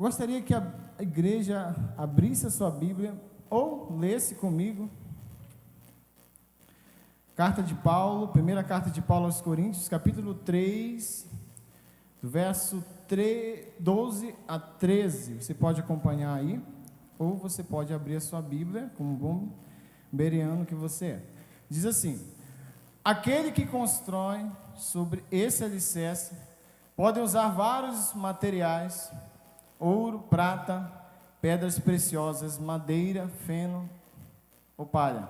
Gostaria que a igreja abrisse a sua Bíblia ou lesse comigo. Carta de Paulo, primeira carta de Paulo aos Coríntios, capítulo 3, do verso 12 a 13. Você pode acompanhar aí, ou você pode abrir a sua Bíblia, como bom bereano que você é. Diz assim: aquele que constrói sobre esse alicerce pode usar vários materiais: ouro, prata, pedras preciosas, madeira, feno ou palha.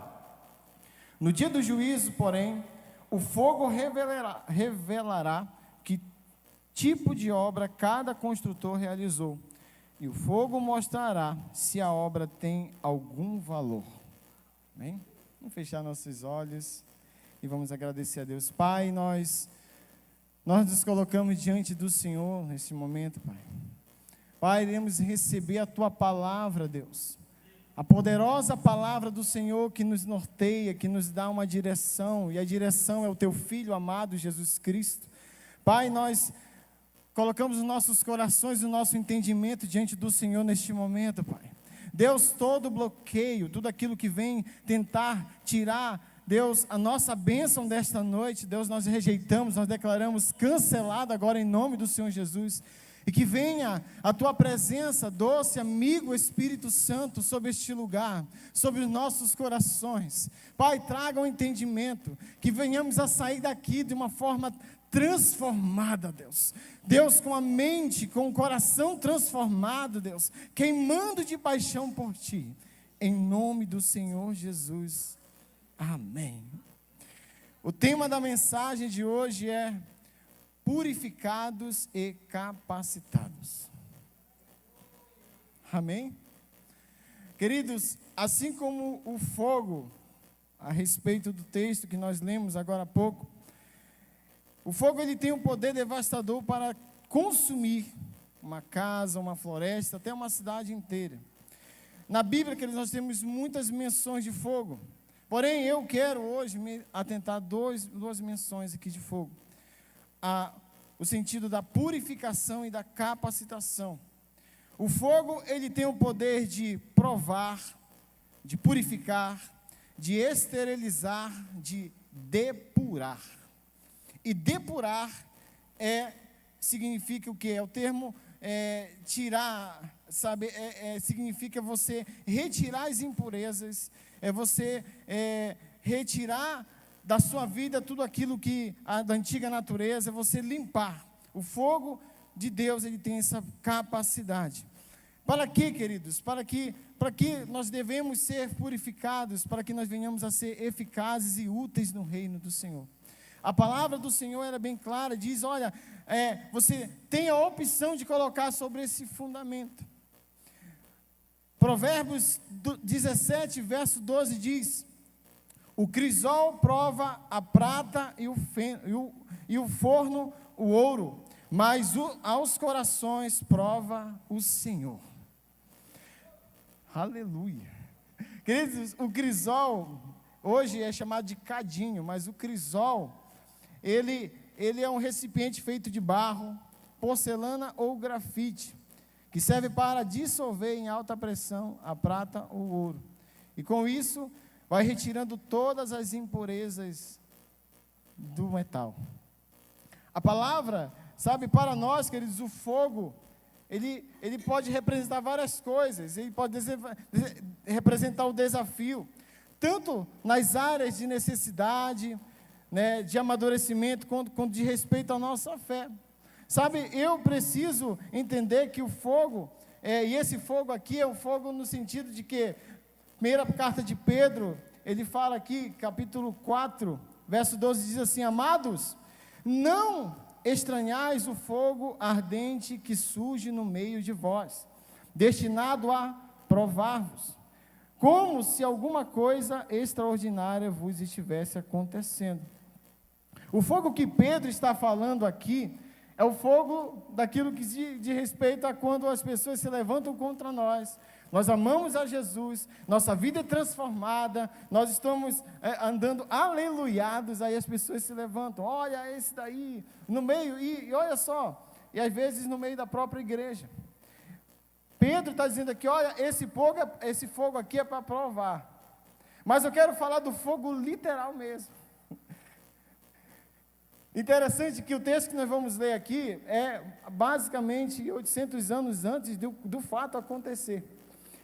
No dia do juízo, porém, o fogo revelará que tipo de obra cada construtor realizou, e o fogo mostrará se a obra tem algum valor. Amém? Vamos fechar nossos olhos e vamos agradecer a Deus. Pai, nós nos colocamos diante do Senhor nesse momento, Pai. Pai, iremos receber a Tua palavra, Deus. A poderosa palavra do Senhor que nos norteia, que nos dá uma direção, e a direção é o Teu Filho amado, Jesus Cristo. Pai, nós colocamos os nossos corações e o nosso entendimento diante do Senhor neste momento, Pai. Deus, todo bloqueio, tudo aquilo que vem tentar tirar, Deus, a nossa bênção desta noite, Deus, nós rejeitamos, nós declaramos cancelado agora em nome do Senhor Jesus. E que venha a Tua presença, doce amigo Espírito Santo, sobre este lugar, sobre os nossos corações. Pai, traga um entendimento, que venhamos a sair daqui de uma forma transformada, Deus. Deus, com a mente, com o coração transformado, Deus, queimando de paixão por Ti. Em nome do Senhor Jesus. Amém. O tema da mensagem de hoje é purificados e capacitados. Amém? Queridos, assim como o fogo, a respeito do texto que nós lemos agora há pouco, o fogo ele tem um poder devastador para consumir uma casa, uma floresta, até uma cidade inteira. Na Bíblia, queridos, nós temos muitas menções de fogo. Porém, eu quero hoje me atentar a duas menções aqui de fogo. O sentido da purificação e da capacitação. O fogo, ele tem o poder de provar, de purificar, de esterilizar, de depurar. E depurar significa o quê? É o termo tirar, sabe? Significa você retirar as impurezas, você retirar da sua vida tudo aquilo que da antiga natureza, você limpar. O fogo de Deus, ele tem essa capacidade. Para quê, queridos? Para que nós devemos ser purificados, para que nós venhamos a ser eficazes e úteis no reino do Senhor. A palavra do Senhor era bem clara, diz, olha, você tem a opção de colocar sobre esse fundamento. Provérbios 17, verso 12 diz: o crisol prova a prata e o forno o ouro, mas aos corações prova o Senhor. Aleluia. Queridos, o crisol hoje é chamado de cadinho, mas o crisol, ele é um recipiente feito de barro, porcelana ou grafite, que serve para dissolver em alta pressão a prata ou o ouro. E com isso, vai retirando todas as impurezas do metal. A palavra, sabe, para nós, queridos, o fogo, ele pode representar várias coisas. Ele pode representar o desafio, tanto nas áreas de necessidade, né, de amadurecimento, quanto de respeito à nossa fé. Sabe, eu preciso entender que o fogo, e esse fogo aqui é o fogo no sentido de que, primeira carta de Pedro, ele fala aqui, capítulo 4, verso 12, diz assim: amados, não estranhais o fogo ardente que surge no meio de vós, destinado a provar-vos, como se alguma coisa extraordinária vos estivesse acontecendo. O fogo que Pedro está falando aqui é o fogo daquilo que diz respeito a quando as pessoas se levantam contra nós. Nós amamos a Jesus, nossa vida é transformada, nós estamos andando aleluiados, aí as pessoas se levantam, olha esse daí, no meio, e olha só, e às vezes no meio da própria igreja. Pedro está dizendo aqui, olha, esse fogo aqui é para provar. Mas eu quero falar do fogo literal mesmo. Interessante que o texto que nós vamos ler aqui é basicamente 800 anos antes do fato acontecer.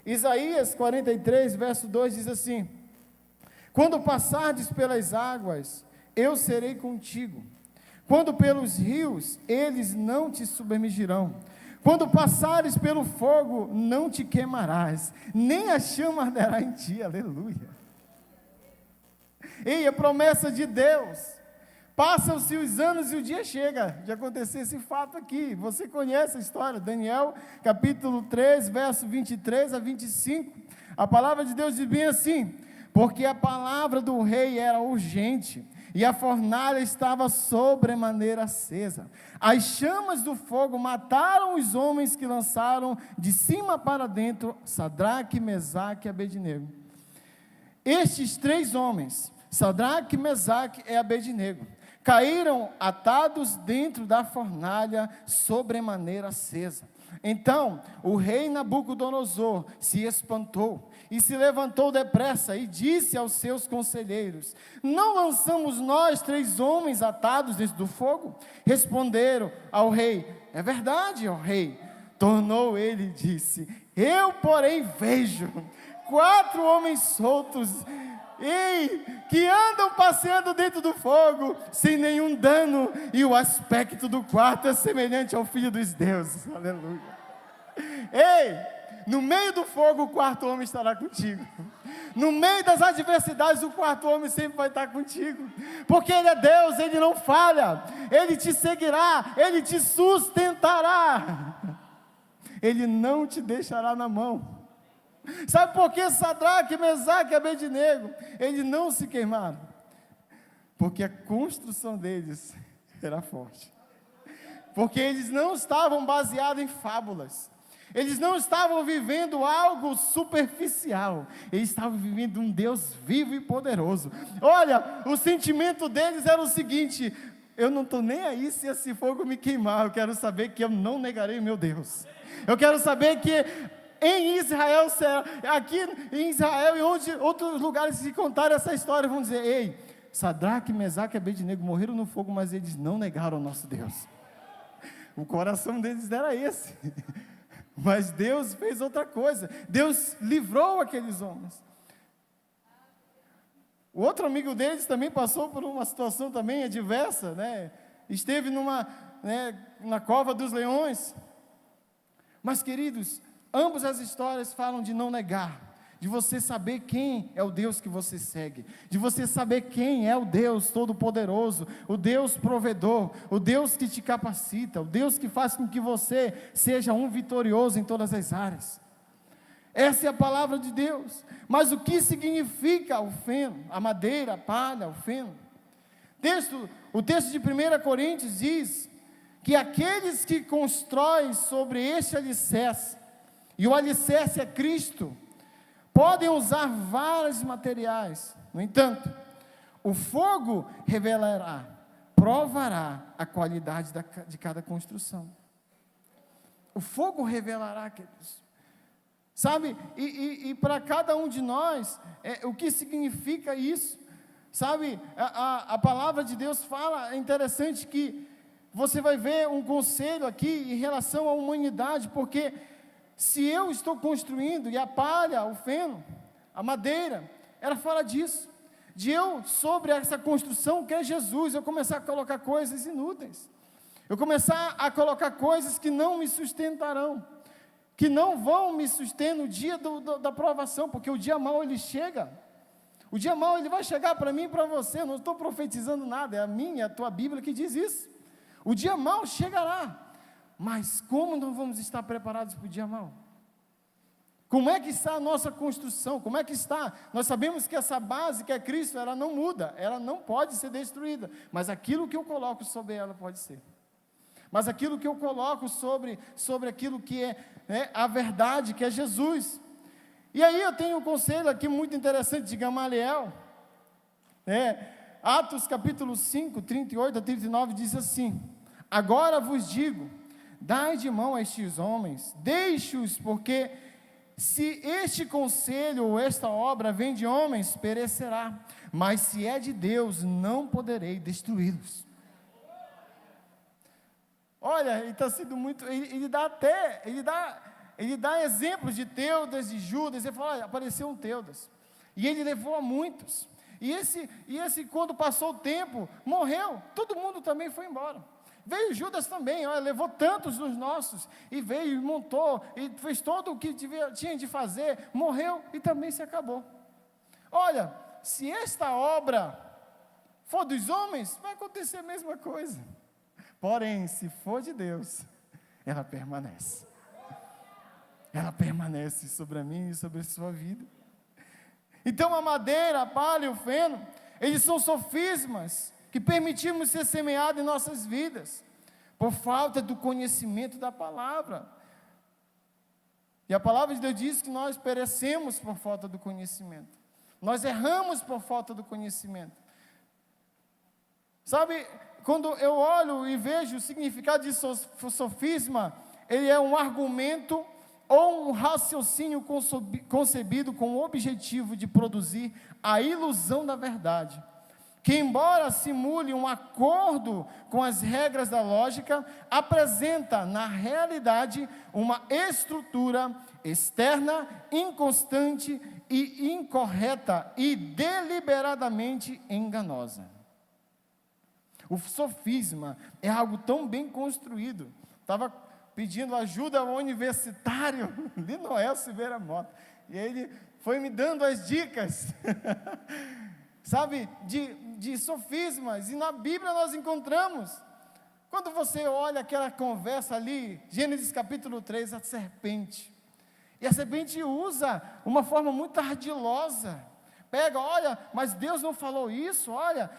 Isaías 43, verso 2 diz assim: quando passardes pelas águas, eu serei contigo. Quando pelos rios, eles não te submergirão. Quando passares pelo fogo, não te queimarás, nem a chama arderá em ti. Aleluia. Ei, a promessa de Deus. Passam-se os anos e o dia chega de acontecer esse fato aqui. Você conhece a história, Daniel, capítulo 3, verso 23 a 25. A palavra de Deus diz bem assim: porque a palavra do rei era urgente, e a fornalha estava sobremaneira acesa. As chamas do fogo mataram os homens que lançaram de cima para dentro Sadraque, Mesaque e Abednego. Estes 3 homens, Sadraque, Mesaque e Abednego, caíram atados dentro da fornalha sobremaneira acesa. Então o rei Nabucodonosor se espantou e se levantou depressa e disse aos seus conselheiros: não lançamos nós 3 homens atados dentro do fogo? Responderam ao rei: é verdade, ó rei. Tornou ele e disse: eu, porém, vejo 4 homens soltos, que andam passeando dentro do fogo, sem nenhum dano, e o aspecto do quarto é semelhante ao Filho dos deuses. Aleluia. Ei, no meio do fogo o 4º homem estará contigo. No meio das adversidades o 4º homem sempre vai estar contigo, porque Ele é Deus, Ele não falha, Ele te seguirá, Ele te sustentará, Ele não te deixará na mão. Sabe por que Sadraque, Mesaque e Abednego, eles não se queimaram? Porque a construção deles era forte. Porque eles não estavam baseados em fábulas. Eles não estavam vivendo algo superficial. Eles estavam vivendo um Deus vivo e poderoso. Olha, o sentimento deles era o seguinte: eu não estou nem aí se esse fogo me queimar. Eu quero saber que eu não negarei meu Deus. Eu quero saber que em Israel, aqui em Israel e onde outros lugares se contarem essa história, vão dizer: ei, Sadraque, Mesaque e Abednego morreram no fogo, mas eles não negaram o nosso Deus. O coração deles era esse. Mas Deus fez outra coisa. Deus livrou aqueles homens. O outro amigo deles também passou por uma situação também adversa, né? Esteve na cova dos leões. Mas, queridos, ambas as histórias falam de não negar, de você saber quem é o Deus que você segue, de você saber quem é o Deus Todo-Poderoso, o Deus provedor, o Deus que te capacita, o Deus que faz com que você seja um vitorioso em todas as áreas. Essa é a palavra de Deus. Mas o que significa o feno, a madeira, a palha, o feno? O texto de 1 Coríntios diz que aqueles que constroem sobre este alicerce, e o alicerce é Cristo, podem usar vários materiais. No entanto, o fogo revelará, provará a qualidade de cada construção. O fogo revelará, queridos. Sabe, e para cada um de nós, o que significa isso? Sabe, a palavra de Deus fala, é interessante que você vai ver um conselho aqui em relação à humanidade, porque se eu estou construindo, e a palha, o feno, a madeira, ela fala disso, de eu, sobre essa construção que é Jesus, eu começar a colocar coisas inúteis, eu começar a colocar coisas que não me sustentarão, que não vão me sustentar no dia da provação, porque o dia mau ele chega, o dia mau ele vai chegar para mim e para você, eu não estou profetizando nada, é a minha, a tua Bíblia que diz isso, o dia mau chegará. Mas como nós vamos estar preparados para o dia mau? Como é que está a nossa construção? Como é que está? Nós sabemos que essa base que é Cristo, ela não muda, ela não pode ser destruída, mas aquilo que eu coloco sobre ela pode ser. Mas aquilo que eu coloco sobre aquilo que é a verdade, que é Jesus. E aí eu tenho um conselho aqui muito interessante de Gamaliel, Atos capítulo 5, 38 a 39 diz assim: agora vos digo, dai de mão a estes homens, deixe-os, porque se este conselho ou esta obra vem de homens, perecerá, mas se é de Deus, não poderei destruí-los. Olha, ele está sendo muito, ele dá exemplos de Teudas, de Judas. Ele fala, olha, apareceu um Teudas, e ele levou a muitos, e esse quando passou o tempo, morreu, todo mundo também foi embora. Veio Judas também, olha, levou tantos dos nossos, e veio e montou, e fez todo o que tinha de fazer, morreu e também se acabou. Olha, se esta obra for dos homens, vai acontecer a mesma coisa. Porém, se for de Deus, ela permanece. Ela permanece sobre a mim e sobre a sua vida. Então a madeira, a palha e o feno, eles são sofismas que permitimos ser semeados em nossas vidas, por falta do conhecimento da palavra. E a palavra de Deus diz que nós perecemos por falta do conhecimento. Nós erramos por falta do conhecimento. Sabe, quando eu olho e vejo o significado de sofisma, ele é um argumento ou um raciocínio concebido com o objetivo de produzir a ilusão da verdade, que embora simule um acordo com as regras da lógica, apresenta na realidade uma estrutura externa, inconstante e incorreta e deliberadamente enganosa. O sofisma é algo tão bem construído. Estava pedindo ajuda ao universitário Linoel Silveira Mota, e ele foi me dando as dicas, sabe, de sofismas, e na Bíblia nós encontramos, quando você olha aquela conversa ali, Gênesis capítulo 3, a serpente usa uma forma muito ardilosa, pega, olha, mas Deus não falou isso, olha,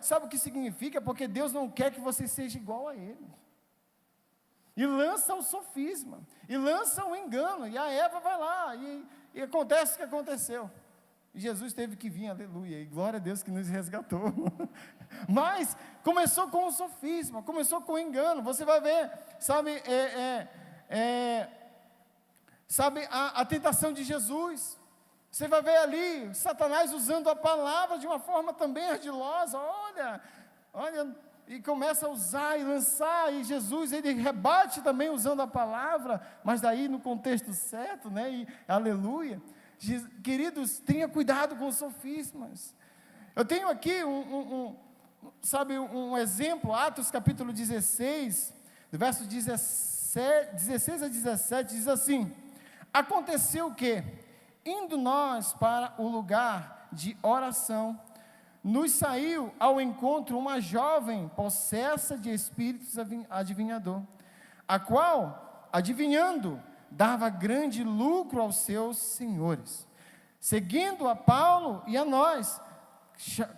sabe o que significa? Porque Deus não quer que você seja igual a Ele. E lança o sofisma, e lança o engano, e a Eva vai lá, e acontece o que aconteceu. E Jesus teve que vir, aleluia, e glória a Deus que nos resgatou. Mas começou com o sofisma, começou com o engano. Você vai ver, sabe, sabe a tentação de Jesus. Você vai ver ali, Satanás usando a palavra de uma forma também ardilosa, olha, e começa a usar e lançar, e Jesus, ele rebate também usando a palavra, mas daí no contexto certo, né, e aleluia. Queridos, tenha cuidado com os sofismas. Eu tenho aqui um exemplo, Atos capítulo 16, verso 16 a 17, diz assim: aconteceu que, indo nós para o lugar de oração, nos saiu ao encontro uma jovem possessa de espíritos adivinhador, a qual, adivinhando, dava grande lucro aos seus senhores. Seguindo a Paulo e a nós,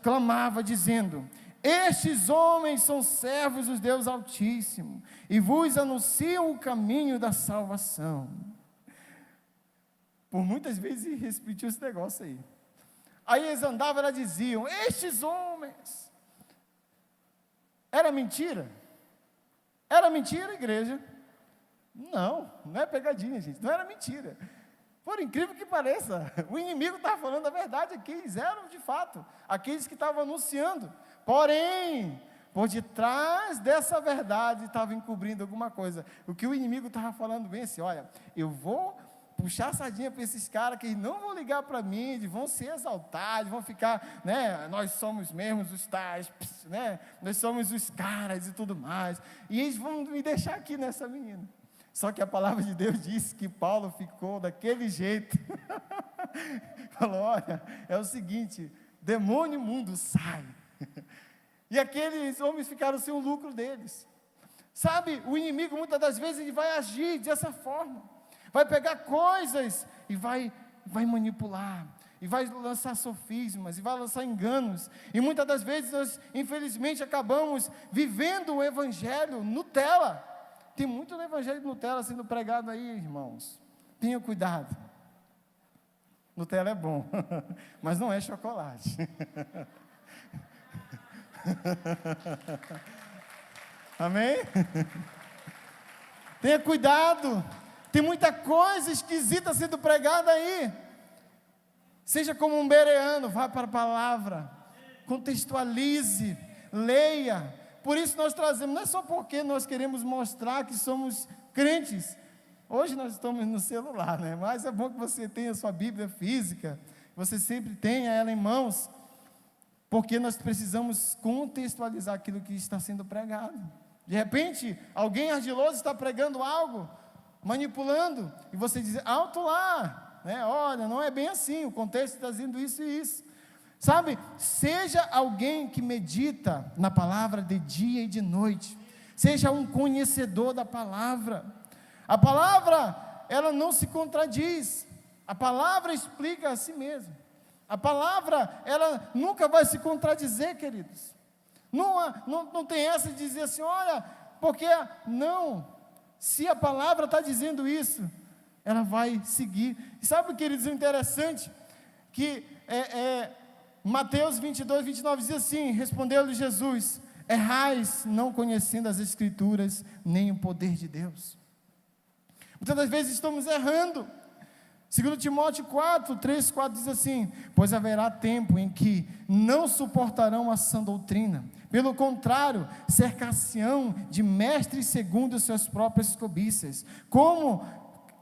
clamava dizendo: estes homens são servos do Deus Altíssimo, e vos anunciam o caminho da salvação. Por muitas vezes repetiu esse negócio aí. Aí eles andavam, elas diziam: estes homens. Era mentira? Era mentira, igreja? Não é pegadinha, gente, não era mentira. Por incrível que pareça, o inimigo estava falando a verdade aqui, eles eram de fato aqueles que estavam anunciando. Porém, por detrás dessa verdade estava encobrindo alguma coisa. O que o inimigo estava falando bem assim: olha, eu vou puxar a sardinha para esses caras que não vão ligar para mim, eles vão se exaltar, eles vão ficar, né, nós somos mesmos os tais, né, nós somos os caras e tudo mais, e eles vão me deixar aqui nessa menina. Só que a palavra de Deus diz que Paulo ficou daquele jeito, falou: olha, é o seguinte, demônio imundo, sai. E aqueles homens ficaram sem o lucro deles. Sabe, o inimigo muitas das vezes ele vai agir dessa forma. Vai pegar coisas e vai manipular, e vai lançar sofismas, e vai lançar enganos, e muitas das vezes nós, infelizmente, acabamos vivendo o evangelho Nutella. Tem muito evangelho Nutella sendo pregado aí, irmãos, tenha cuidado. Nutella é bom, mas não é chocolate. Amém? Tenha cuidado. Tem muita coisa esquisita sendo pregada aí. Seja como um bereano, vá para a palavra, contextualize, leia. Por isso nós trazemos, não é só porque nós queremos mostrar que somos crentes. Hoje nós estamos no celular, né? Mas é bom que você tenha a sua Bíblia física, você sempre tenha ela em mãos, porque nós precisamos contextualizar aquilo que está sendo pregado. De repente, alguém ardiloso está pregando algo, manipulando, e você diz, alto lá, né? Olha, não é bem assim, o contexto está dizendo isso e isso. Sabe, seja alguém que medita na palavra de dia e de noite, seja um conhecedor da palavra. A palavra, ela não se contradiz, a palavra explica a si mesma. A palavra, ela nunca vai se contradizer, queridos. Não tem essa de dizer assim, olha, porque não, se a palavra está dizendo isso, ela vai seguir. E sabe, queridos, o interessante, que Mateus 22, 29 diz assim, respondeu-lhe Jesus, errais não conhecendo as Escrituras, nem o poder de Deus. Muitas das vezes estamos errando. 2 Timóteo 4, 3, 4 diz assim, pois haverá tempo em que não suportarão a sã doutrina, pelo contrário, cercar-se-ão de mestres segundo suas próprias cobiças, como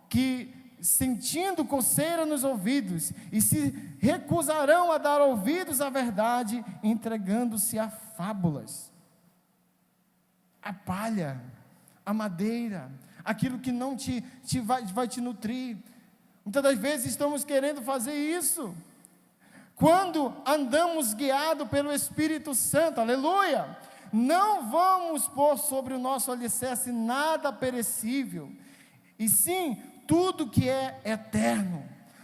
que sentindo coceira nos ouvidos, e se recusarão a dar ouvidos à verdade, entregando-se a fábulas. A palha, a madeira, aquilo que não vai te nutrir. Muitas das vezes estamos querendo fazer isso, quando andamos guiados pelo Espírito Santo, aleluia, não vamos pôr sobre o nosso alicerce nada perecível, e sim, tudo que é eterno.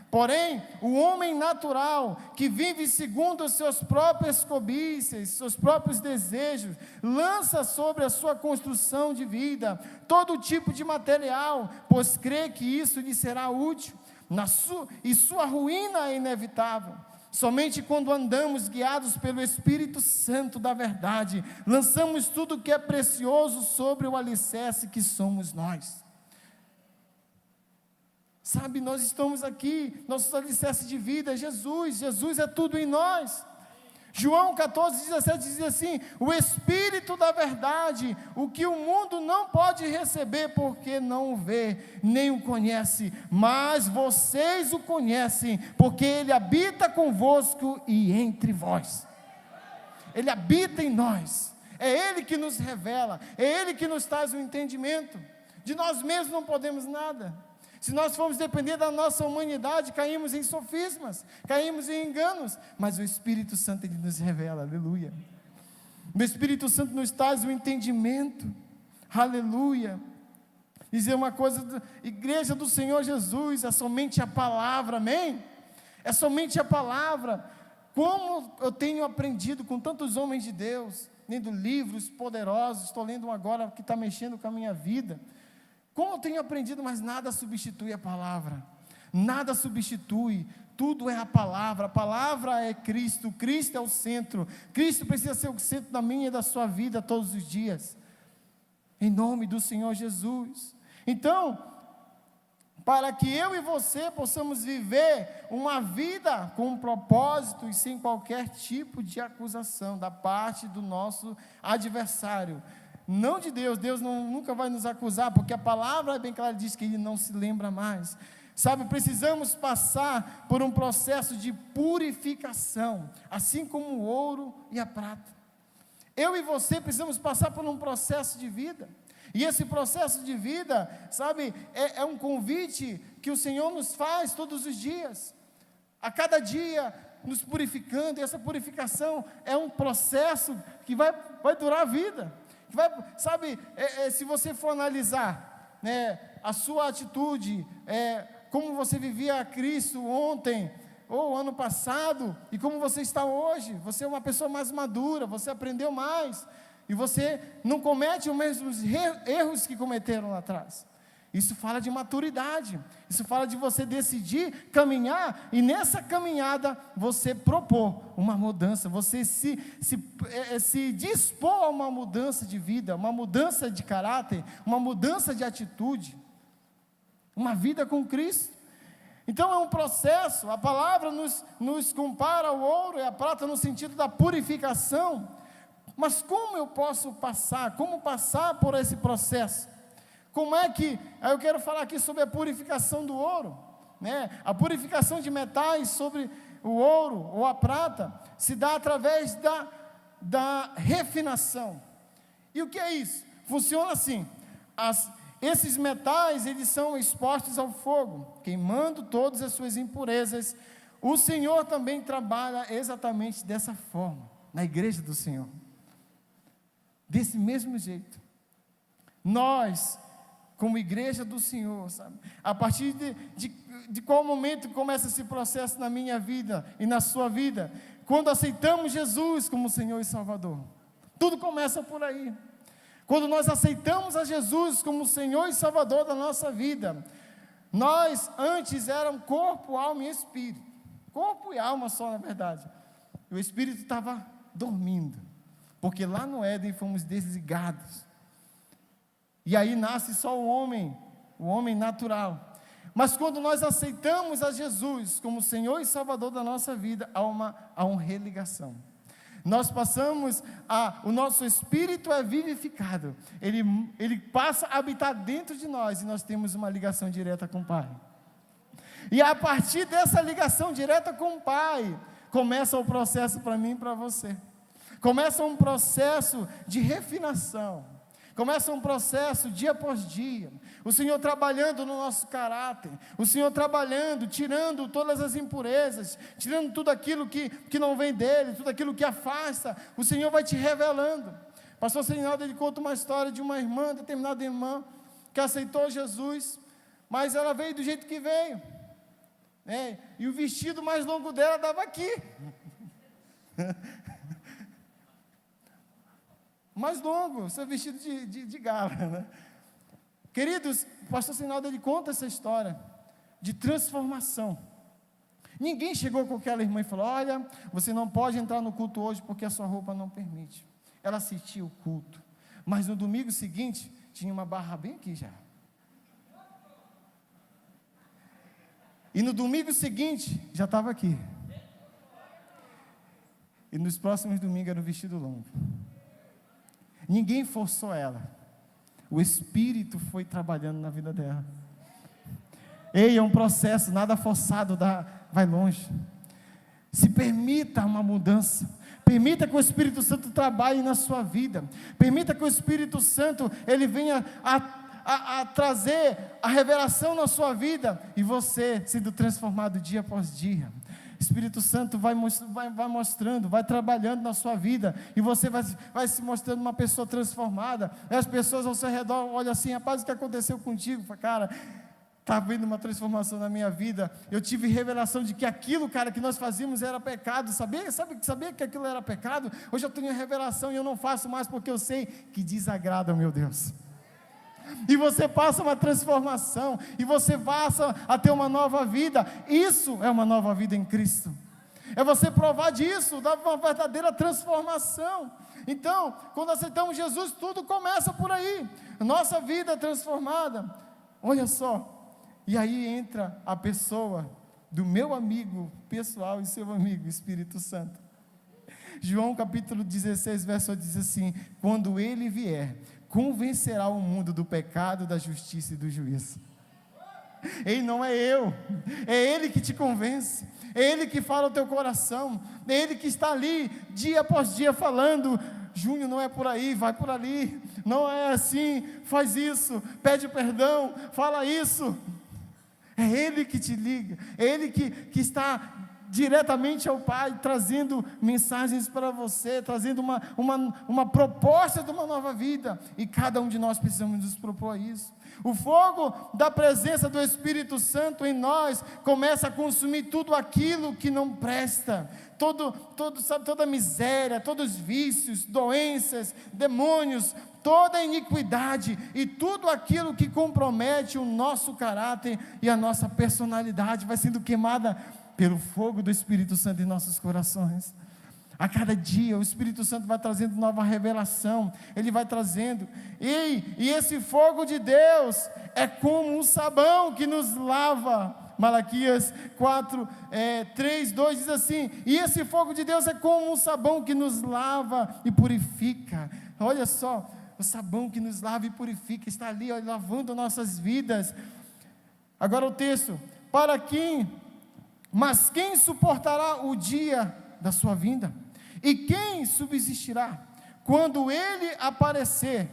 Porém, o homem natural, que vive segundo as suas próprias cobiças, seus próprios desejos, lança sobre a sua construção de vida, todo tipo de material, pois crê que isso lhe será útil, e sua ruína é inevitável. Somente quando andamos guiados pelo Espírito Santo da verdade, lançamos tudo que é precioso sobre o alicerce que somos nós. Sabe, nós estamos aqui, nosso alicerce de vida é Jesus, Jesus é tudo em nós. João 14, 17 diz assim, o Espírito da verdade, o que o mundo não pode receber, porque não o vê, nem o conhece, mas vocês o conhecem, porque Ele habita convosco e entre vós. Ele habita em nós, é Ele que nos revela, é Ele que nos traz o entendimento. De nós mesmos não podemos nada. Se nós formos depender da nossa humanidade, caímos em sofismas, caímos em enganos, mas o Espírito Santo, Ele nos revela, aleluia. O Espírito Santo nos traz o entendimento, aleluia. Dizer uma coisa, igreja do Senhor Jesus, é somente a palavra, amém? É somente a palavra. Como eu tenho aprendido com tantos homens de Deus, lendo livros poderosos, estou lendo um agora que está mexendo com a minha vida. Como eu tenho aprendido, mas nada substitui a palavra, nada substitui, tudo é a palavra é Cristo, Cristo é o centro, Cristo precisa ser o centro da minha e da sua vida todos os dias, em nome do Senhor Jesus. Então, para que eu e você possamos viver uma vida com um propósito e sem qualquer tipo de acusação da parte do nosso adversário, não de Deus, Deus nunca vai nos acusar, porque a palavra é bem clara, diz que Ele não se lembra mais. Sabe, precisamos passar por um processo de purificação, assim como o ouro e a prata. Eu e você precisamos passar por um processo de vida, e esse processo de vida, sabe, é um convite que o Senhor nos faz todos os dias, a cada dia, nos purificando, e essa purificação é um processo que vai durar a vida. Sabe, se você for analisar, né, a sua atitude, como você vivia a Cristo ontem, ou ano passado, e como você está hoje, você é uma pessoa mais madura, você aprendeu mais, e você não comete os mesmos erros que cometeram lá atrás. Isso fala de maturidade, isso fala de você decidir caminhar, e nessa caminhada você propor uma mudança, você se dispor a uma mudança de vida, uma mudança de caráter, uma mudança de atitude, uma vida com Cristo. Então é um processo. A palavra nos compara ao ouro e a prata no sentido da purificação, mas como eu posso passar, como passar por esse processo? Como é que, aí eu quero falar aqui sobre a purificação do ouro, né? A purificação de metais sobre o ouro ou a prata se dá através da refinação. E o que é isso? Funciona assim: esses metais, eles são expostos ao fogo, queimando todas as suas impurezas. O Senhor também trabalha exatamente dessa forma, na igreja do Senhor, desse mesmo jeito. Nós, como igreja do Senhor, sabe? A partir de qual momento começa esse processo na minha vida e na sua vida? Quando aceitamos Jesus como Senhor e Salvador. Tudo começa por aí. Quando nós aceitamos a Jesus como Senhor e Salvador da nossa vida, nós antes éramos corpo, alma e espírito. Corpo e alma só, na verdade. E o espírito estava dormindo, porque lá no Éden fomos desligados. E aí nasce só o homem natural. Mas quando nós aceitamos a Jesus como Senhor e Salvador da nossa vida, há uma religação. Nós passamos o nosso espírito é vivificado. Ele passa a habitar dentro de nós e nós temos uma ligação direta com o Pai. E a partir dessa ligação direta com o Pai, começa o processo para mim e para você. Começa um processo de refinação. Começa um processo dia após dia, o Senhor trabalhando no nosso caráter, o Senhor trabalhando, tirando todas as impurezas, tirando tudo aquilo que não vem dEle, tudo aquilo que afasta, o Senhor vai te revelando. Pastor Reinaldo, ele conta uma história de uma irmã, determinada irmã, que aceitou Jesus, mas ela veio do jeito que veio, né? E o vestido mais longo dela dava aqui, mais longo, seu vestido de gala, né? Queridos, o pastor Reinaldo, ele conta essa história de transformação. Ninguém chegou com aquela irmã e falou: olha, você não pode entrar no culto hoje porque a sua roupa não permite. Ela assistia o culto, mas no domingo seguinte tinha uma barra bem aqui já. E no domingo seguinte já estava aqui. E nos próximos domingos era um vestido longo. Ninguém forçou ela. O Espírito foi trabalhando na vida dela. Ei, é um processo, nada forçado, vai longe. Se permita uma mudança. Permita que o Espírito Santo trabalhe na sua vida. Permita que o Espírito Santo, ele venha a trazer a revelação na sua vida. E você sendo transformado dia após dia. Espírito Santo vai mostrando, vai trabalhando na sua vida, e você vai se mostrando uma pessoa transformada, e as pessoas ao seu redor olham assim: rapaz, o que aconteceu contigo? Cara, está havendo uma transformação na minha vida, eu tive revelação de que aquilo, cara, que nós fazíamos era pecado, sabia que aquilo era pecado? Hoje eu tenho a revelação e eu não faço mais porque eu sei que desagrada ao meu Deus. E você passa uma transformação, e você passa a ter uma nova vida. Isso é uma nova vida em Cristo. É você provar disso, dá uma verdadeira transformação. Então, quando aceitamos Jesus, tudo começa por aí. Nossa vida é transformada. Olha só. E aí entra a pessoa do meu amigo pessoal e seu amigo, Espírito Santo. João capítulo 16, verso 8 diz assim: quando Ele vier, convencerá o mundo do pecado, da justiça e do juízo. Ei, não é eu, é Ele que te convence, é Ele que fala o teu coração, é Ele que está ali, dia após dia, falando: Júnior, não é por aí, vai por ali, não é assim, faz isso, pede perdão, fala isso. É Ele que te liga, é Ele que está diretamente ao Pai, trazendo mensagens para você, trazendo uma proposta de uma nova vida, e cada um de nós precisamos nos propor isso. O fogo da presença do Espírito Santo em nós começa a consumir tudo aquilo que não presta, toda miséria, todos os vícios, doenças, demônios, toda a iniquidade e tudo aquilo que compromete o nosso caráter e a nossa personalidade vai sendo queimada pelo fogo do Espírito Santo em nossos corações. A cada dia o Espírito Santo vai trazendo nova revelação, ele vai trazendo, e esse fogo de Deus é como um sabão que nos lava. Malaquias 4, 3, 2 diz assim: e esse fogo de Deus é como um sabão que nos lava e purifica. Olha só, o sabão que nos lava e purifica, está ali, olha, lavando nossas vidas. Agora o texto, mas quem suportará o dia da sua vinda? E quem subsistirá quando ele aparecer?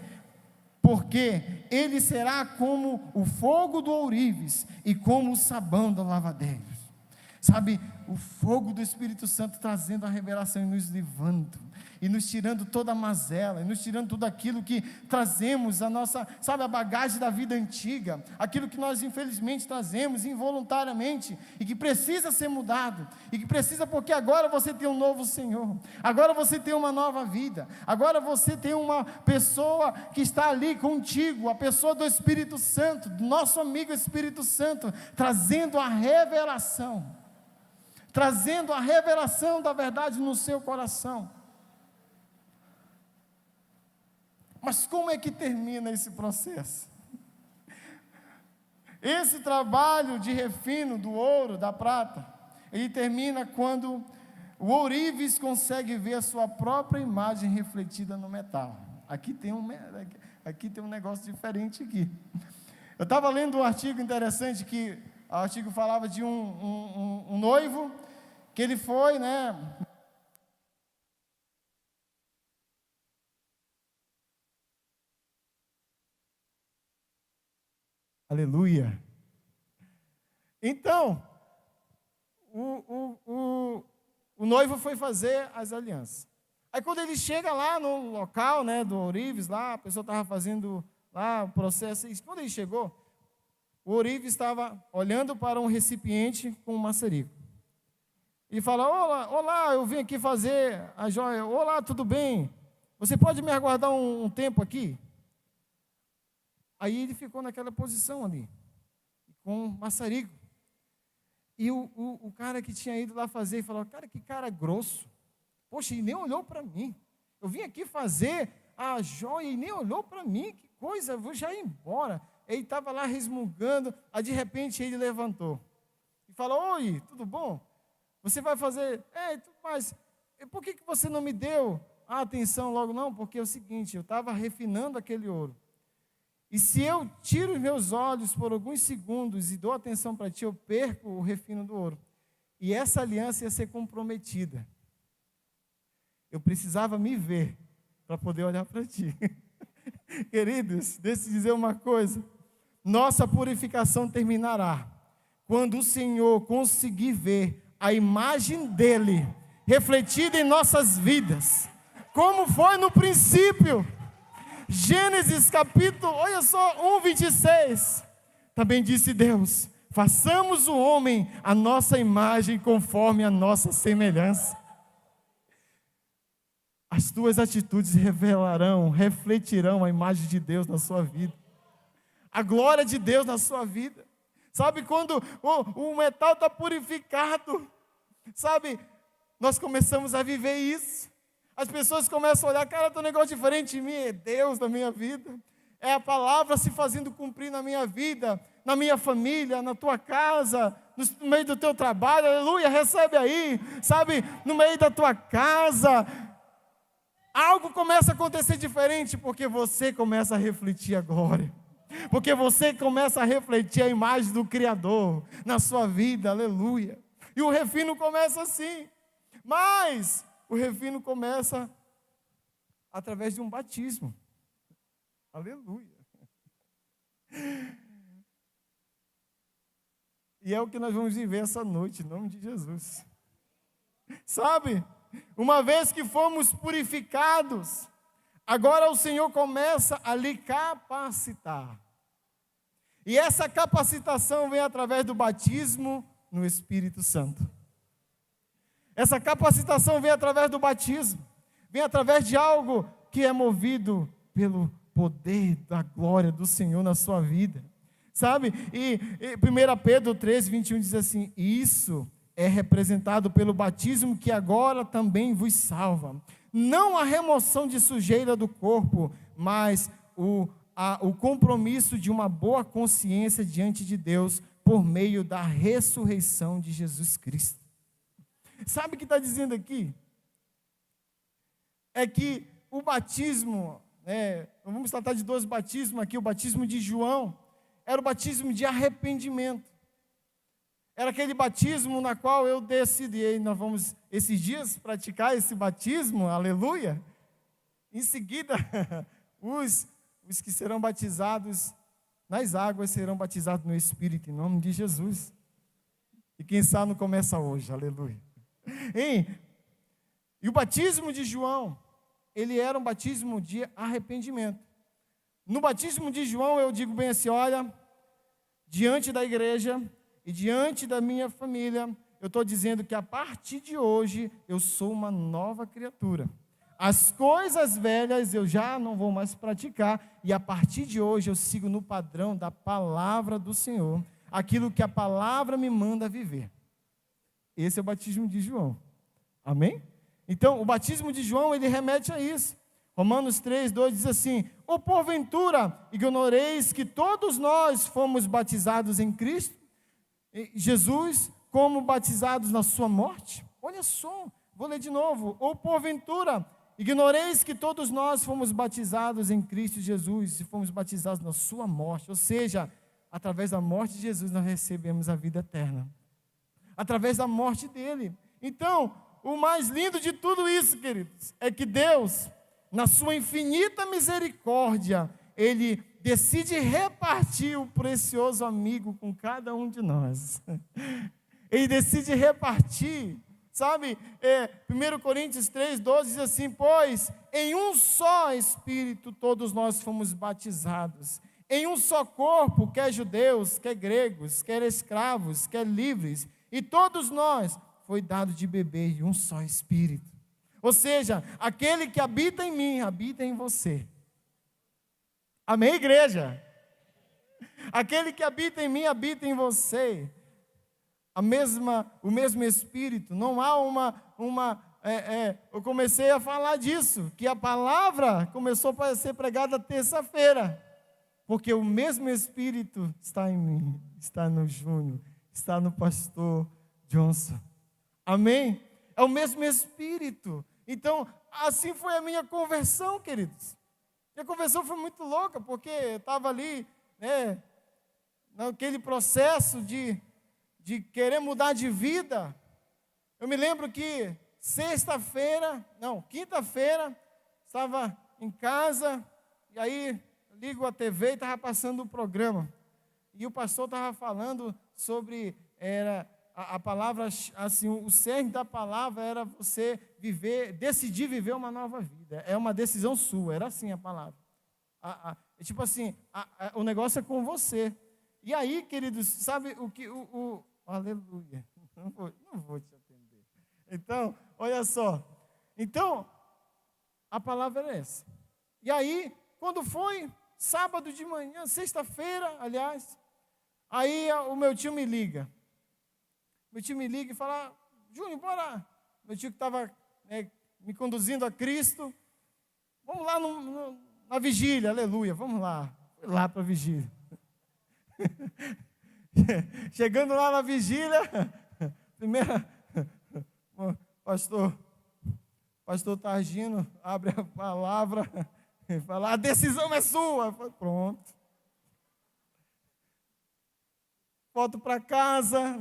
Porque ele será como o fogo do ourives e como o sabão do lavadeiro. Sabe, o fogo do Espírito Santo trazendo a revelação e nos livrando, e nos tirando toda a mazela, e nos tirando tudo aquilo que trazemos, a bagagem da vida antiga, aquilo que nós infelizmente trazemos involuntariamente, e que precisa ser mudado, e que precisa, porque agora você tem um novo Senhor, agora você tem uma nova vida, agora você tem uma pessoa que está ali contigo, a pessoa do Espírito Santo, do nosso amigo Espírito Santo, trazendo a revelação da verdade no seu coração. Mas como é que termina esse processo? Esse trabalho de refino do ouro, da prata, ele termina quando o ourives consegue ver a sua própria imagem refletida no metal. Aqui tem um negócio diferente aqui. Eu estava lendo um artigo interessante, que o artigo falava de um noivo, que ele foi, aleluia. Então, o noivo foi fazer as alianças. Aí quando ele chega lá no local, do ourives, lá, a pessoa estava fazendo lá o processo, e quando ele chegou, o ourives estava olhando para um recipiente com um maçarico. E fala: olá, eu vim aqui fazer a joia. Olá, tudo bem? Você pode me aguardar um tempo aqui? Aí ele ficou naquela posição ali, com o maçarico. E o cara que tinha ido lá fazer, falou: cara, que cara grosso. Poxa, ele nem olhou para mim. Eu vim aqui fazer a joia e nem olhou para mim. Que coisa, eu vou já ir embora. Ele estava lá resmungando, aí de repente ele levantou. E falou: oi, tudo bom? Você vai fazer... mas por que você não me deu a atenção logo? Não, porque é o seguinte, eu estava refinando aquele ouro. E se eu tiro os meus olhos por alguns segundos e dou atenção para ti, eu perco o refino do ouro. E essa aliança ia ser comprometida. Eu precisava me ver para poder olhar para ti. Queridos, deixa eu dizer uma coisa. Nossa purificação terminará quando o Senhor conseguir ver a imagem dele refletida em nossas vidas, como foi no princípio. Gênesis capítulo, olha só, 1:26. Também disse Deus: façamos o homem a nossa imagem, conforme a nossa semelhança. As tuas atitudes refletirão a imagem de Deus na sua vida, a glória de Deus na sua vida. Sabe, quando o metal está purificado, sabe, nós começamos a viver isso. As pessoas começam a olhar: cara, tem um negócio diferente em mim. É Deus na minha vida, é a palavra se fazendo cumprir na minha vida, na minha família, na tua casa, no meio do teu trabalho. Aleluia, recebe aí, sabe, no meio da tua casa. Algo começa a acontecer diferente, porque você começa a refletir a glória, porque você começa a refletir a imagem do Criador na sua vida. Aleluia. E o refino começa assim, mas o refino começa através de um batismo. Aleluia. E é o que nós vamos viver essa noite, em nome de Jesus. Sabe? Uma vez que fomos purificados, agora o Senhor começa a lhe capacitar. E essa capacitação vem através do batismo no Espírito Santo. Essa capacitação vem através do batismo, vem através de algo que é movido pelo poder da glória do Senhor na sua vida. Sabe? E 1 Pedro 3, 21 diz assim: isso é representado pelo batismo que agora também vos salva. Não a remoção de sujeira do corpo, mas o compromisso de uma boa consciência diante de Deus por meio da ressurreição de Jesus Cristo. Sabe o que está dizendo aqui? É que o batismo, vamos tratar de dois batismos aqui. O batismo de João era o batismo de arrependimento. Era aquele batismo na qual eu decidi, nós vamos esses dias praticar esse batismo, aleluia. Em seguida, os que serão batizados nas águas serão batizados no Espírito, em nome de Jesus. E quem sabe não começa hoje, aleluia. E o batismo de João, ele era um batismo de arrependimento. No batismo de João, eu digo bem assim: olha, diante da igreja e diante da minha família, eu estou dizendo que a partir de hoje, eu sou uma nova criatura. As coisas velhas eu já não vou mais praticar, e a partir de hoje eu sigo no padrão da palavra do Senhor, aquilo que a palavra me manda viver. Esse é o batismo de João. Amém? Então, o batismo de João, ele remete a isso. Romanos 3, 2 diz assim: ou porventura ignoreis que todos nós fomos batizados em Cristo Jesus, como batizados na sua morte? Olha só, vou ler de novo. Ou porventura ignoreis que todos nós fomos batizados em Cristo Jesus e fomos batizados na sua morte? Ou seja, através da morte de Jesus nós recebemos a vida eterna. Através da morte dele. Então, o mais lindo de tudo isso, queridos, é que Deus, na sua infinita misericórdia, Ele decide repartir o precioso amigo com cada um de nós. Ele decide repartir, sabe? 1 Coríntios 3, 12 diz assim: pois em um só Espírito todos nós fomos batizados, em um só corpo, quer judeus, quer gregos, quer escravos, quer livres, e todos nós foi dado de beber em um só Espírito. Ou seja, aquele que habita em mim, habita em você. Amém, igreja? Aquele que habita em mim, habita em você. O mesmo Espírito. Não há eu comecei a falar disso, que a palavra começou a ser pregada terça-feira, porque o mesmo Espírito está em mim, está no Júnior, está no pastor Johnson. Amém? É o mesmo Espírito. Então, assim foi a minha conversão, queridos. Minha conversão foi muito louca, porque eu estava ali, naquele processo de querer mudar de vida. Eu me lembro que quinta-feira, estava em casa, e aí ligo a TV e estava passando o programa. E o pastor estava falando sobre, a palavra, assim, o cerne da palavra era você decidir viver uma nova vida. É uma decisão sua, era assim a palavra. Tipo assim, o negócio é com você. E aí, queridos, sabe o que aleluia, não vou te atender. Então, olha só. Então, a palavra é essa. E aí, quando foi sábado de manhã, sexta-feira, aliás, aí o meu tio me liga. Meu tio me liga e fala: Júnior, bora. Meu tio que estava me conduzindo a Cristo. Vamos lá na vigília, aleluia, vamos lá. Fui lá para a vigília. Chegando lá na vigília, primeira, pastor Targino abre a palavra e fala: a decisão é sua. Falei, pronto. Volto para casa,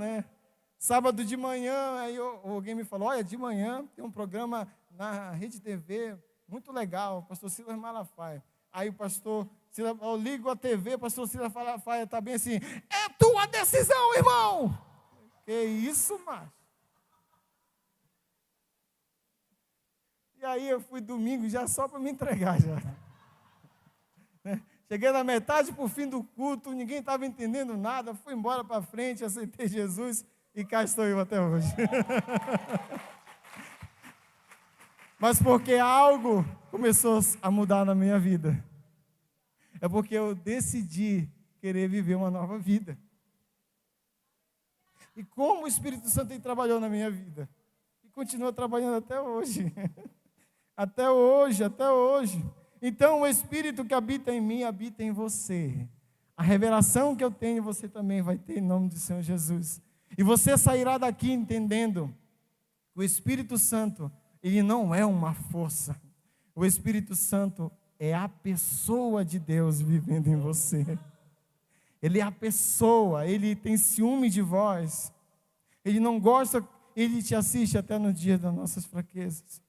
Sábado de manhã, aí alguém me falou: olha, de manhã tem um programa na Rede TV, muito legal, o pastor Silas Malafaia. Aí o pastor Silas, eu ligo a TV, o pastor Silas Malafaia está bem assim: é tua decisão, irmão! Que isso, macho? E aí eu fui domingo já só para me entregar já. Cheguei na metade para o fim do culto, ninguém estava entendendo nada, fui embora para frente, aceitei Jesus e cá estou eu até hoje. Mas porque algo começou a mudar na minha vida. É porque eu decidi querer viver uma nova vida. E como o Espírito Santo trabalhou na minha vida. E continua trabalhando até hoje. Até hoje, até hoje. Então o Espírito que habita em mim, habita em você. A revelação que eu tenho, você também vai ter em nome do Senhor Jesus. E você sairá daqui entendendo que o Espírito Santo, ele não é uma força. O Espírito Santo é a pessoa de Deus vivendo em você. Ele é a pessoa, ele tem ciúme de vós. Ele não gosta, ele te assiste até no dia das nossas fraquezas.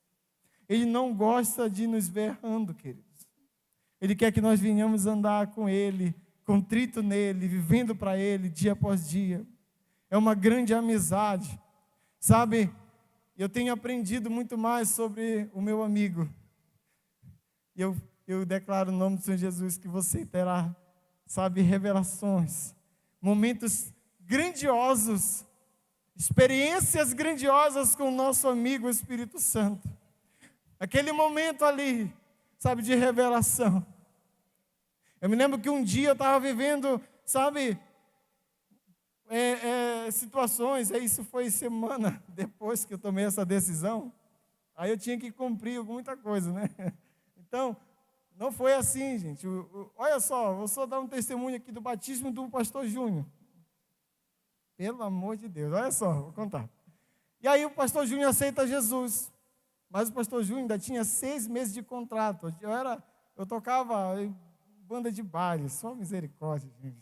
Ele não gosta de nos ver errando, queridos. Ele quer que nós venhamos andar com ele, contrito nele, vivendo para ele dia após dia. É uma grande amizade. Sabe, eu tenho aprendido muito mais sobre o meu amigo. Eu declaro no nome do Senhor Jesus que você terá, sabe, revelações, momentos grandiosos, experiências grandiosas com o nosso amigo o Espírito Santo. Aquele momento ali, sabe, de revelação. Eu me lembro que um dia eu estava vivendo, sabe, situações, isso foi semana depois que eu tomei essa decisão, aí eu tinha que cumprir muita coisa, né? Então, não foi assim, gente. Olha só, vou só dar um testemunho aqui do batismo do pastor Júnior. Pelo amor de Deus, olha só, vou contar. E aí o pastor Júnior aceita Jesus, mas o pastor Júnior ainda tinha 6 meses de contrato. Eu tocava em banda de baile, só misericórdia, gente.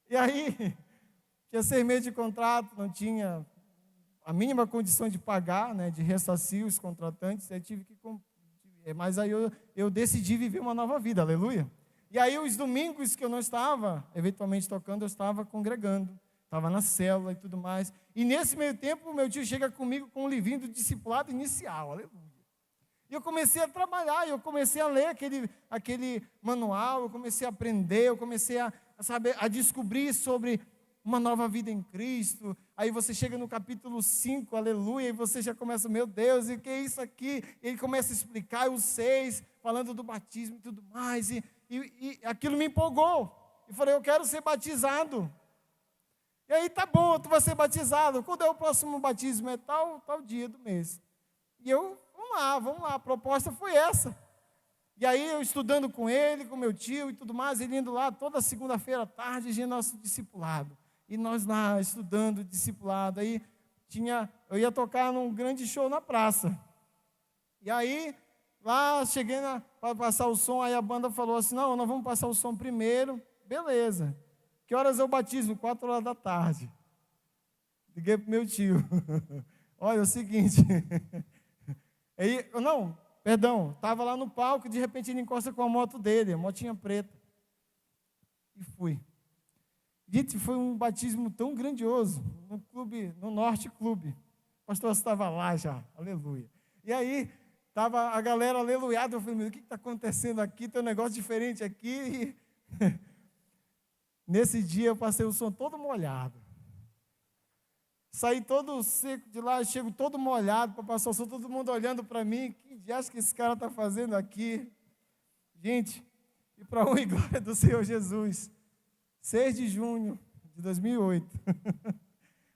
E aí, tinha 6 meses de contrato, não tinha a mínima condição de pagar, né, de ressarcir os contratantes, aí tive que mas aí eu decidi viver uma nova vida, aleluia. E aí os domingos que eu não estava, eventualmente tocando, eu estava congregando, estava na célula e tudo mais. E nesse meio tempo, o meu tio chega comigo com um livrinho do discipulado inicial, aleluia. E eu comecei a trabalhar, eu comecei a ler aquele manual, eu comecei a aprender, eu comecei a descobrir sobre uma nova vida em Cristo. Aí você chega no capítulo 5, aleluia, e você já começa, meu Deus, e o que é isso aqui? E ele começa a explicar os 6, falando do batismo e tudo mais, e aquilo me empolgou. E falei, eu quero ser batizado. E aí, tá bom, tu vai ser batizado. Quando é o próximo batismo? É tal dia do mês. E eu, vamos lá, a proposta foi essa. E aí, eu estudando com ele, com meu tio e tudo mais, ele indo lá toda segunda-feira à tarde, de nosso discipulado. E nós lá, estudando, discipulado. Aí, eu ia tocar num grande show na praça. E aí, lá, cheguei para passar o som, aí a banda falou assim, não, nós vamos passar o som primeiro. Beleza. Que horas é o batismo? 4 horas da tarde. Liguei para o meu tio. Olha, é o seguinte. Aí, estava lá no palco, de repente ele encosta com a moto dele, a motinha preta. E fui. Gente, foi um batismo tão grandioso, no Norte Clube. O pastor estava lá já, aleluia. E aí, estava a galera aleluiada, eu falei, meu, o que está acontecendo aqui? Tem um negócio diferente aqui. Nesse dia eu passei o som todo molhado. Saí todo seco de lá, chego todo molhado para passar o som, todo mundo olhando para mim. Que diacho que esse cara está fazendo aqui? Gente, e para a honra e glória do Senhor Jesus. 6 de junho de 2008.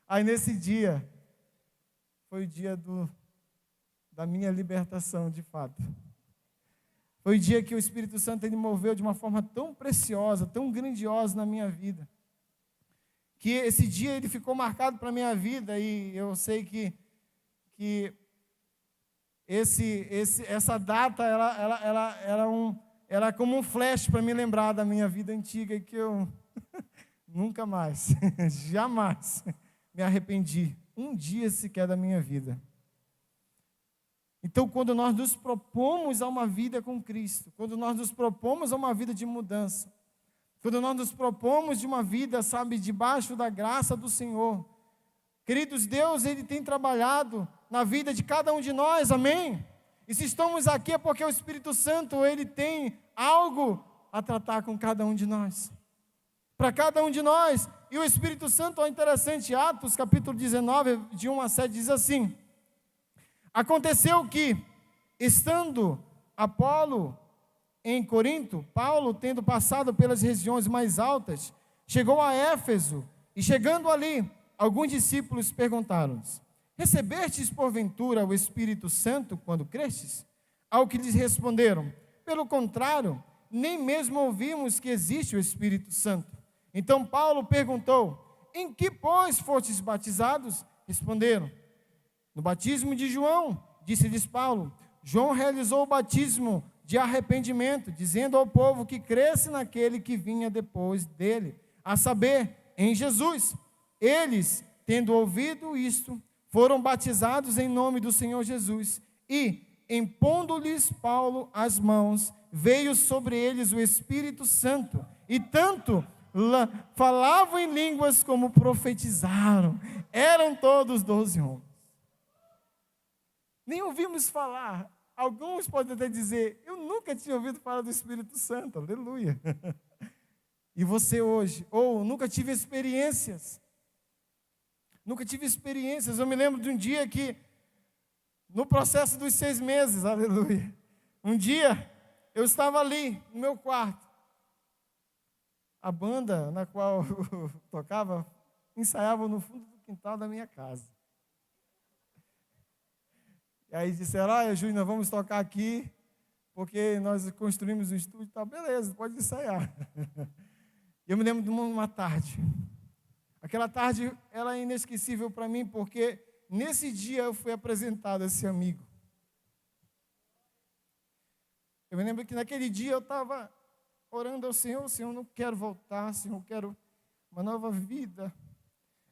Aí nesse dia, foi o dia da minha libertação, de fato. Foi o dia que o Espírito Santo ele moveu de uma forma tão preciosa, tão grandiosa na minha vida. Que esse dia ele ficou marcado para a minha vida e eu sei que essa data ela é como um flash para me lembrar da minha vida antiga e que eu nunca mais, jamais me arrependi um dia sequer da minha vida. Então, quando nós nos propomos a uma vida com Cristo, quando nós nos propomos a uma vida de mudança, quando nós nos propomos de uma vida, sabe, debaixo da graça do Senhor, queridos, Deus, Ele tem trabalhado na vida de cada um de nós, amém? E se estamos aqui é porque o Espírito Santo, ele tem algo a tratar com cada um de nós. Para cada um de nós. E o Espírito Santo, é interessante, Atos capítulo 19, de 1 a 7, diz assim: aconteceu que, estando Apolo em Corinto, Paulo, tendo passado pelas regiões mais altas, chegou a Éfeso, e chegando ali, alguns discípulos perguntaram-lhes: recebestes porventura o Espírito Santo quando crestes? Ao que lhes responderam: pelo contrário, nem mesmo ouvimos que existe o Espírito Santo. Então Paulo perguntou: em que, pois, fostes batizados? Responderam: no batismo de João. Disse-lhes Paulo: João realizou o batismo de arrependimento, dizendo ao povo que cresce naquele que vinha depois dele, a saber, em Jesus. Eles, tendo ouvido isto, foram batizados em nome do Senhor Jesus, e, impondo-lhes Paulo as mãos, veio sobre eles o Espírito Santo, e tanto falavam em línguas como profetizaram. Eram todos 12 homens. Nem ouvimos falar. Alguns podem até dizer: eu nunca tinha ouvido falar do Espírito Santo, aleluia. E você hoje, ou nunca tive experiências. Nunca tive experiências. Eu me lembro de um dia que, no processo dos 6 meses, aleluia, um dia eu estava ali no meu quarto. A banda na qual eu tocava ensaiava no fundo do quintal da minha casa. E aí disseram: olha, Júnior, nós vamos tocar aqui, porque nós construímos um estúdio e tal. Beleza, pode ensaiar. Eu me lembro de uma tarde. Aquela tarde, ela é inesquecível para mim, porque nesse dia eu fui apresentado a esse amigo. Eu me lembro que naquele dia eu estava orando ao Senhor: Senhor, eu não quero voltar, Senhor, eu quero uma nova vida.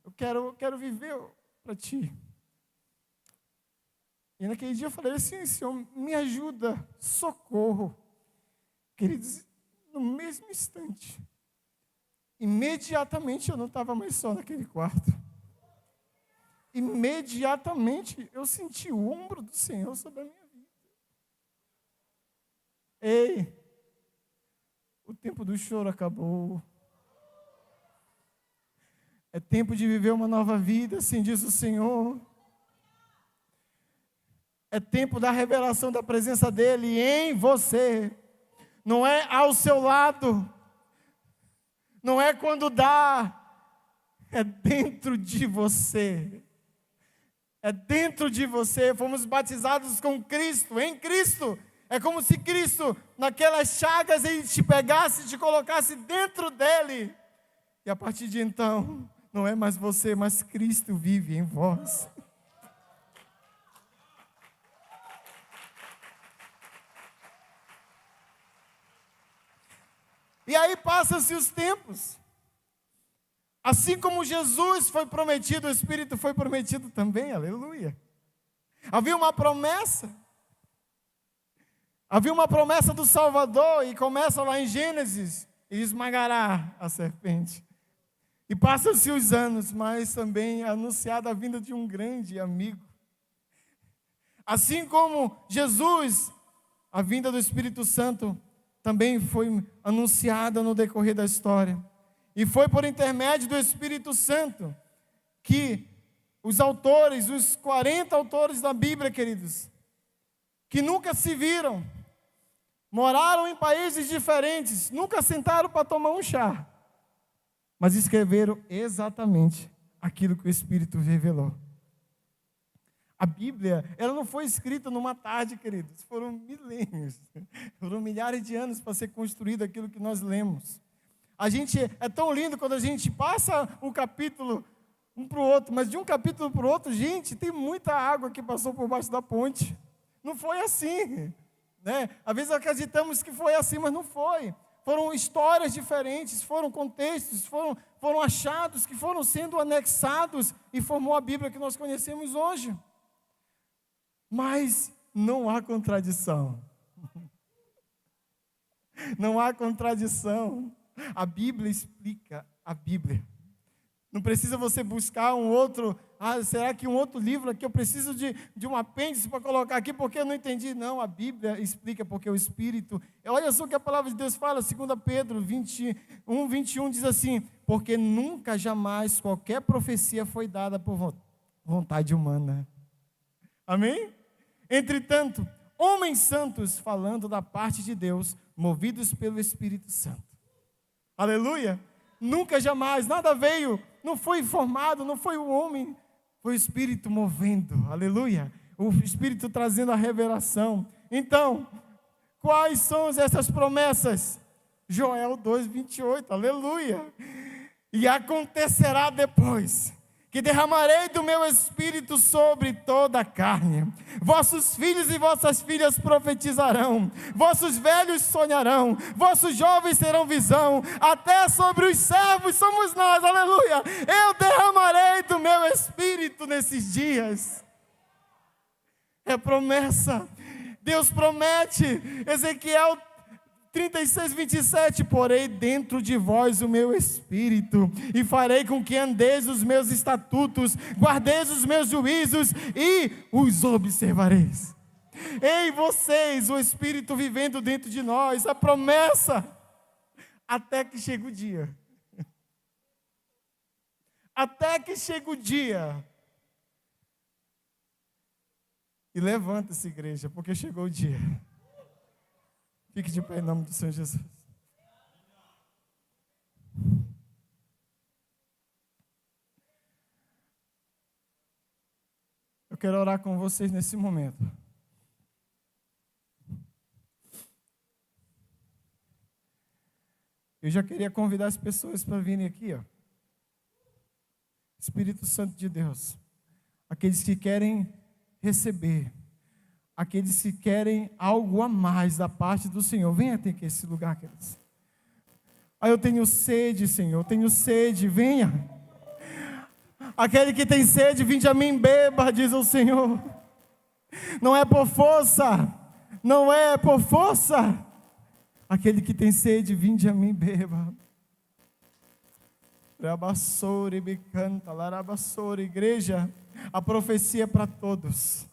Eu quero viver para Ti. E naquele dia eu falei assim: Senhor, me ajuda, socorro. Queridos, no mesmo instante, imediatamente eu não estava mais só naquele quarto. Imediatamente eu senti o ombro do Senhor sobre a minha vida. Ei, o tempo do choro acabou. É tempo de viver uma nova vida, assim diz o Senhor. É tempo da revelação da presença dEle em você. Não é ao seu lado. Não é quando dá. É dentro de você. É dentro de você. Fomos batizados com Cristo, em Cristo. É como se Cristo, naquelas chagas, Ele te pegasse e te colocasse dentro dEle. E a partir de então, não é mais você, mas Cristo vive em vós. E aí passam-se os tempos. Assim como Jesus foi prometido, o Espírito foi prometido também, aleluia. Havia uma promessa. Havia uma promessa do Salvador, e começa lá em Gênesis: Ele esmagará a serpente. E passam-se os anos, mas também é anunciada a vinda de um grande amigo. Assim como Jesus, a vinda do Espírito Santo também foi anunciada no decorrer da história. E foi por intermédio do Espírito Santo que os autores, os 40 autores da Bíblia, queridos, que nunca se viram, moraram em países diferentes, nunca sentaram para tomar um chá, mas escreveram exatamente aquilo que o Espírito revelou. A Bíblia, ela não foi escrita numa tarde, queridos. Foram milênios, foram milhares de anos para ser construído aquilo que nós lemos. A gente é tão lindo quando a gente passa um capítulo um para o outro, mas de um capítulo para o outro, gente, tem muita água que passou por baixo da ponte. Não foi assim, né? Às vezes acreditamos que foi assim, mas não foi. Foram histórias diferentes, foram contextos, foram achados que foram sendo anexados e formou a Bíblia que nós conhecemos hoje. Mas não há contradição. Não há contradição. A Bíblia explica a Bíblia. Não precisa você buscar um outro, será que um outro livro aqui, eu preciso de um apêndice para colocar aqui, porque eu não entendi. Não, a Bíblia explica, porque o Espírito, olha só o que a palavra de Deus fala, 2 Pedro 21, 21 diz assim, porque nunca, jamais, qualquer profecia foi dada por vontade humana. Amém? Entretanto, homens santos falando da parte de Deus, movidos pelo Espírito Santo. Aleluia! Nunca, jamais, nada veio, não foi formado, não foi o homem, foi o Espírito movendo, aleluia, o Espírito trazendo a revelação. Então, quais são essas promessas? Joel 2:28, aleluia, e acontecerá depois, que derramarei do meu Espírito sobre toda a carne, vossos filhos e vossas filhas profetizarão, vossos velhos sonharão, vossos jovens terão visão, até sobre os servos somos nós, aleluia, eu derramarei do meu Espírito nesses dias. É promessa, Deus promete, Ezequiel 36:27, porei dentro de vós o meu Espírito, e farei com que andeis os meus estatutos, guardeis os meus juízos, e os observareis. Ei, vocês, o Espírito vivendo dentro de nós, a promessa, até que chega o dia. Até que chega o dia. E levanta-se, igreja, porque chegou o dia. Fique de pé em nome do Senhor Jesus. Eu quero orar com vocês nesse momento. Eu já queria convidar as pessoas para virem aqui, ó. Espírito Santo de Deus. Aqueles que querem receber. Aqueles que querem algo a mais da parte do Senhor. Venha até aqui esse lugar, queridos. Eu tenho sede, Senhor, eu tenho sede, venha. Aquele que tem sede, vinde a mim, beba, diz o Senhor. Não é por força, não é por força. Aquele que tem sede, vinde a mim, beba. Rabassore, becanta, larabassore, igreja, a profecia é para todos.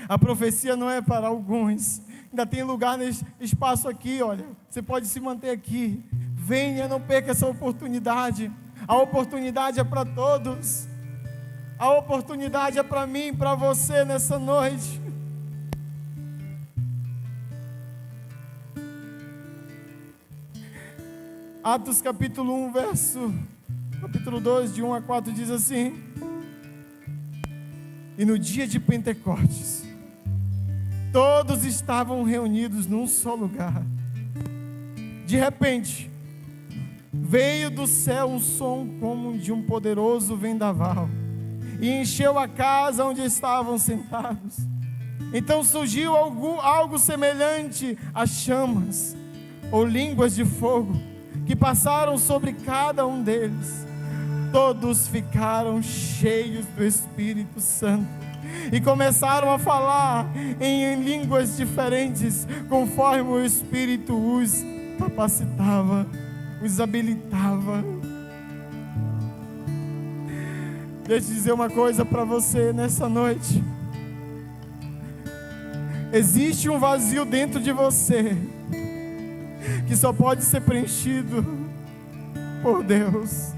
A profecia não é para alguns. Ainda tem lugar nesse espaço aqui, olha. Você pode se manter aqui. Venha, não perca essa oportunidade. A oportunidade é para todos. A oportunidade é para mim, para você nessa noite. Atos capítulo 1, capítulo 2, de 1 a 4 diz assim: e no dia de Pentecostes, todos estavam reunidos num só lugar. De repente, veio do céu um som como de um poderoso vendaval, e encheu a casa onde estavam sentados. Então surgiu algo semelhante a chamas, ou línguas de fogo, que passaram sobre cada um deles. Todos ficaram cheios do Espírito Santo e começaram a falar em línguas diferentes, conforme o Espírito os capacitava, os habilitava. Deixa eu dizer uma coisa para você nessa noite. Existe um vazio dentro de você que só pode ser preenchido por Deus.